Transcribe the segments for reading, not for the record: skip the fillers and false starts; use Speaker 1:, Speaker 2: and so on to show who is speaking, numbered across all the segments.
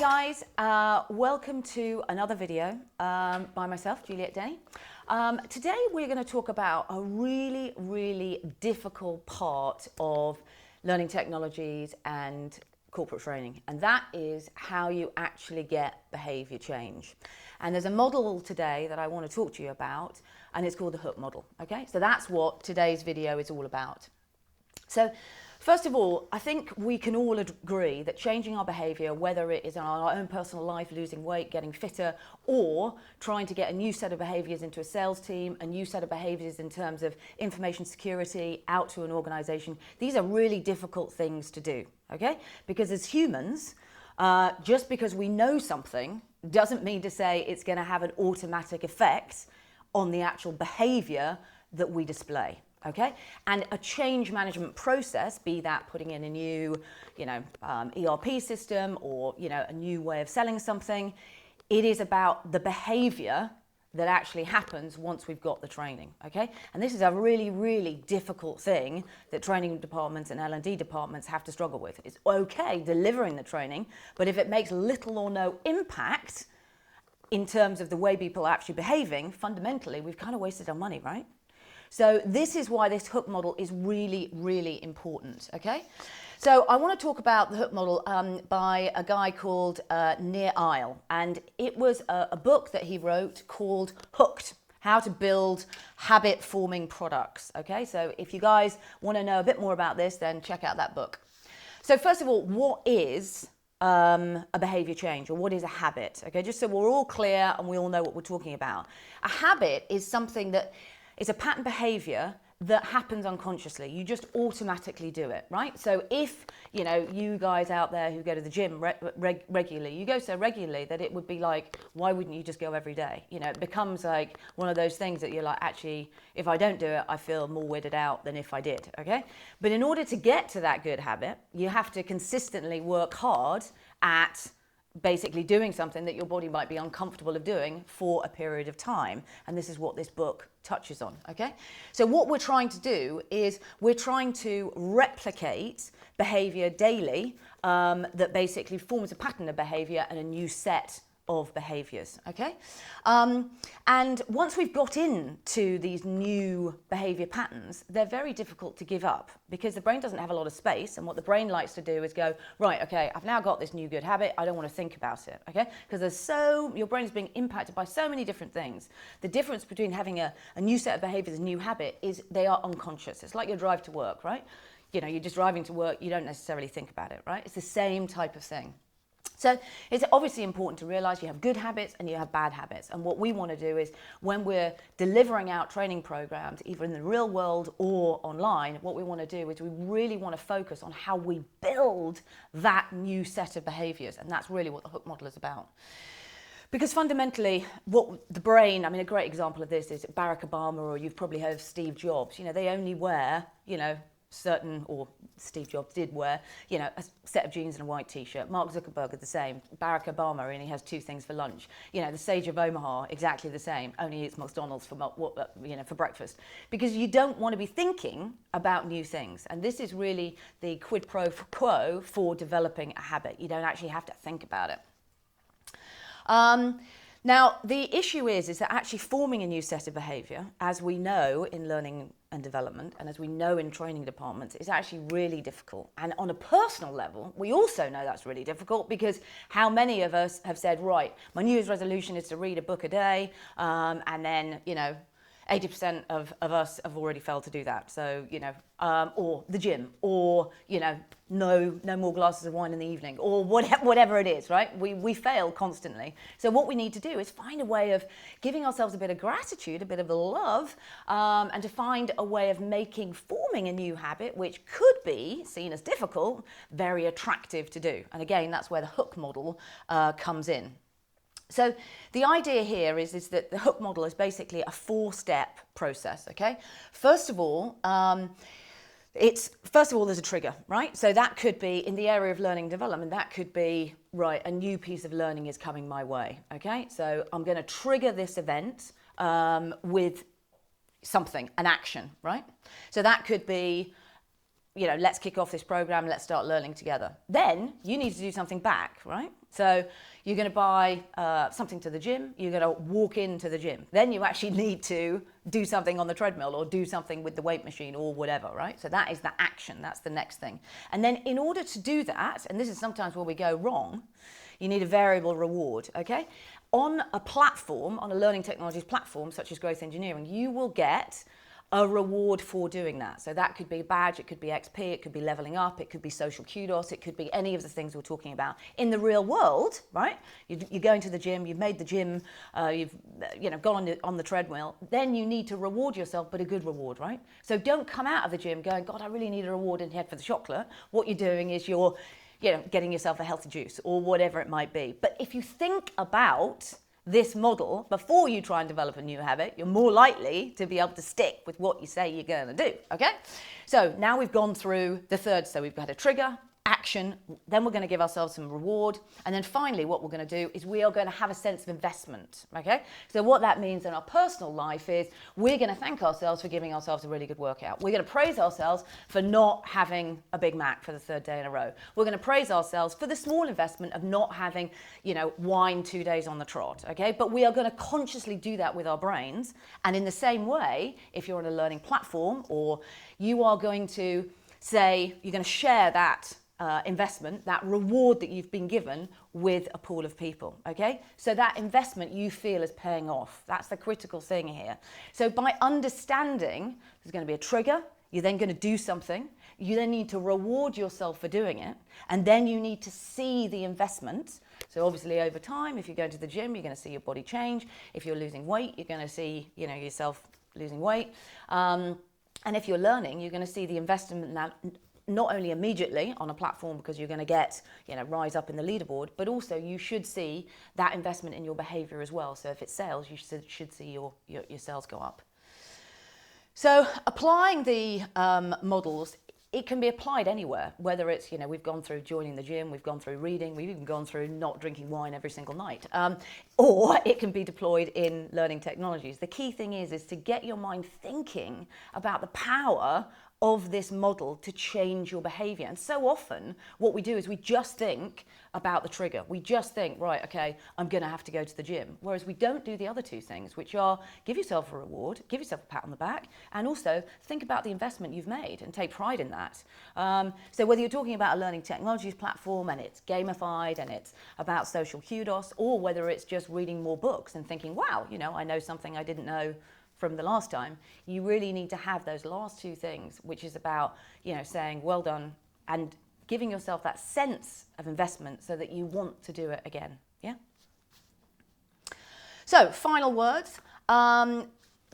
Speaker 1: guys, welcome to another video by myself, Juliette. Today we're going to talk about a really difficult part of learning technologies and corporate training, and that is how you actually get behavior change. And there's a model today that I want to talk to you about, and it's called the hook model. Okay, so that's what today's video is all about. So first of all, I think we can all agree that changing our behavior, whether it is in our own personal life, losing weight, getting fitter, or trying to get a new set of behaviors into a sales team, a new set of behaviors in terms of information security out to an organization, these are really difficult things to do, okay? Because as humans, just because we know something doesn't mean to say it's going to have an automatic effect on the actual behavior that we display. Okay, and a change management process, be that putting in a new, ERP system or, a new way of selling something, it is about the behavior that actually happens once we've got the training. Okay, and this is a really difficult thing that training departments and L&D departments have to struggle with. It's okay delivering the training, but if it makes little or no impact in terms of the way people are actually behaving, fundamentally, we've kind of wasted our money, right? So this is why this hook model is really important, okay? So I want to talk about the hook model by a guy called Nir Eyal, and it was a book that he wrote called Hooked, How to Build Habit-Forming Products, okay? So if you guys want to know a bit more about this, then check out that book. So first of all, what is a behavior change, or what is a habit? Okay, just so we're all clear and we all know what we're talking about. A habit is something that it's a pattern behavior that happens unconsciously. You just automatically do it, right? So if, you guys out there who go to the gym regularly, you go so regularly that it would be like, why wouldn't you just go every day? It becomes like one of those things that you're like, actually, if I don't do it, I feel more weirded out than if I did, okay? But in order to get to that good habit, you have to consistently work hard at basically doing something that your body might be uncomfortable of doing for a period of time. And this is what this book touches on, okay? So what we're trying to do is we're trying to replicate behavior daily that basically forms a pattern of behavior and a new set of behaviors, okay? And once we've got into these new behavior patterns, they're very difficult to give up because the brain doesn't have a lot of space, and what the brain likes to do is go, right, okay, I've now got this new good habit, I don't want to think about it, okay? Because your brain is being impacted by so many different things. The difference between having a new set of behaviors and a new habit is they are unconscious. It's like your drive to work, right? You're just driving to work, you don't necessarily think about it, right? It's the same type of thing. So it's obviously important to realize you have good habits and you have bad habits. And what we want to do is when we're delivering out training programs, either in the real world or online, what we want to do is we really want to focus on how we build that new set of behaviors. And that's really what the hook model is about. Because fundamentally, what the brain, a great example of this is Barack Obama, or you've probably heard of Steve Jobs. They only wear, or Steve Jobs did wear, a set of jeans and a white t-shirt. Mark Zuckerberg is the same. Barack Obama only has two things for lunch. The Sage of Omaha, exactly the same. Only eats McDonald's for breakfast. Because you don't want to be thinking about new things. And this is really the quid pro quo for developing a habit. You don't actually have to think about it. Now, the issue is that actually forming a new set of behavior, as we know in learning and development, and as we know in training departments, is actually really difficult. And on a personal level, we also know that's really difficult because how many of us have said, right, my New Year's resolution is to read a book a day, and then, 80% of us have already failed to do that. So, or the gym, or, no more glasses of wine in the evening, or whatever it is, right? We fail constantly. So what we need to do is find a way of giving ourselves a bit of gratitude, a bit of love, and to find a way of forming a new habit, which could be seen as difficult, very attractive to do. And again, that's where the hook model comes in. So the idea here is that the hook model is basically a 4-step process, okay? First of all, there's a trigger, right? So that could be in the area of learning and development, that could be, right, a new piece of learning is coming my way, okay? So I'm going to trigger this event with something, an action, right? So that could be let's kick off this program, let's start learning together. Then you need to do something back, right? So you're going to buy something to the gym, you're going to walk into the gym. Then you actually need to do something on the treadmill or do something with the weight machine or whatever, right? So that is the action, that's the next thing. And then in order to do that, and this is sometimes where we go wrong, you need a variable reward, okay? On a platform, on a learning technologies platform such as growth engineering, you will get a reward for doing that. So that could be a badge, it could be XP, it could be leveling up, it could be social kudos, it could be any of the things we're talking about. In the real world, right? You're going to the gym, you've made the gym, you've gone on the treadmill, then you need to reward yourself, but a good reward, right? So don't come out of the gym going, God, I really need a reward and head for the chocolate. What you're doing is you're getting yourself a healthy juice or whatever it might be. But if you think about this model before you try and develop a new habit, you're more likely to be able to stick with what you say you're going to do, okay? So now we've gone through the third. So we've got a trigger, action, then we're going to give ourselves some reward, and then finally what we're going to do is we are going to have a sense of investment, okay? So what that means in our personal life is we're going to thank ourselves for giving ourselves a really good workout. We're going to praise ourselves for not having a Big Mac for the third day in a row. We're going to praise ourselves for the small investment of not having, wine 2 days on the trot, okay? But we are going to consciously do that with our brains, and in the same way, if you're on a learning platform, or you are going to say, you're going to share that investment, that reward that you've been given with a pool of people, okay? So that investment you feel is paying off. That's the critical thing here. So by understanding there's going to be a trigger, you're then going to do something, you then need to reward yourself for doing it, and then you need to see the investment. So obviously over time, if you're going to the gym, you're going to see your body change. If you're losing weight, you're going to see, yourself losing weight. And if you're learning, you're going to see the investment now, not only immediately on a platform because you're going to get, rise up in the leaderboard, but also you should see that investment in your behavior as well. So if it's sales, you should see your sales go up. So applying the models, it can be applied anywhere, whether it's, we've gone through joining the gym, we've gone through reading, we've even gone through not drinking wine every single night, or it can be deployed in learning technologies. The key thing is to get your mind thinking about the power of this model to change your behavior. And so often what we do is we just think about the trigger. We just think, right, okay, I'm going to have to go to the gym. Whereas we don't do the other two things, which are give yourself a reward, give yourself a pat on the back, and also think about the investment you've made and take pride in that. So whether you're talking about a learning technologies platform and it's gamified and it's about social kudos, or whether it's just reading more books and thinking, wow, I know something I didn't know from the last time, you really need to have those last two things, which is about, saying well done and giving yourself that sense of investment so that you want to do it again. Yeah. So final words.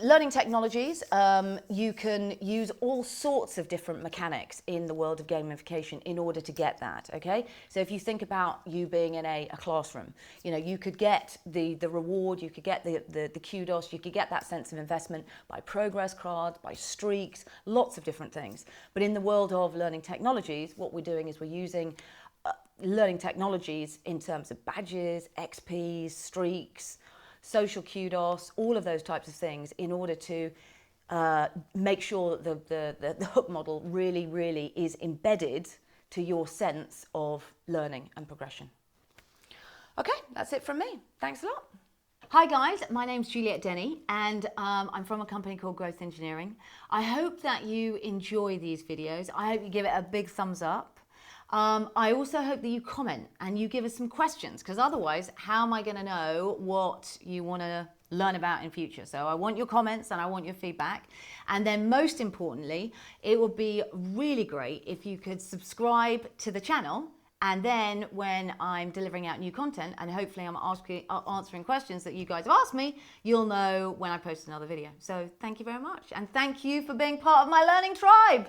Speaker 1: Learning technologies, you can use all sorts of different mechanics in the world of gamification in order to get that, okay? So if you think about you being in a classroom, you could get the reward, you could get the kudos, you could get that sense of investment by progress cards, by streaks, lots of different things. But in the world of learning technologies, what we're doing is we're using learning technologies in terms of badges, XPs, streaks, social kudos, all of those types of things in order to make sure that the hook model really, really is embedded to your sense of learning and progression. Okay, that's it from me. Thanks a lot. Hi guys, my name's Juliette Denny and I'm from a company called Growth Engineering. I hope that you enjoy these videos. I hope you give it a big thumbs up. I also hope that you comment and you give us some questions, because otherwise how am I going to know what you want to learn about in future? So I want your comments and I want your feedback. And then most importantly, it would be really great if you could subscribe to the channel, and then when I'm delivering out new content and hopefully I'm answering questions that you guys have asked me, you'll know when I post another video. So thank you very much, and thank you for being part of my learning tribe.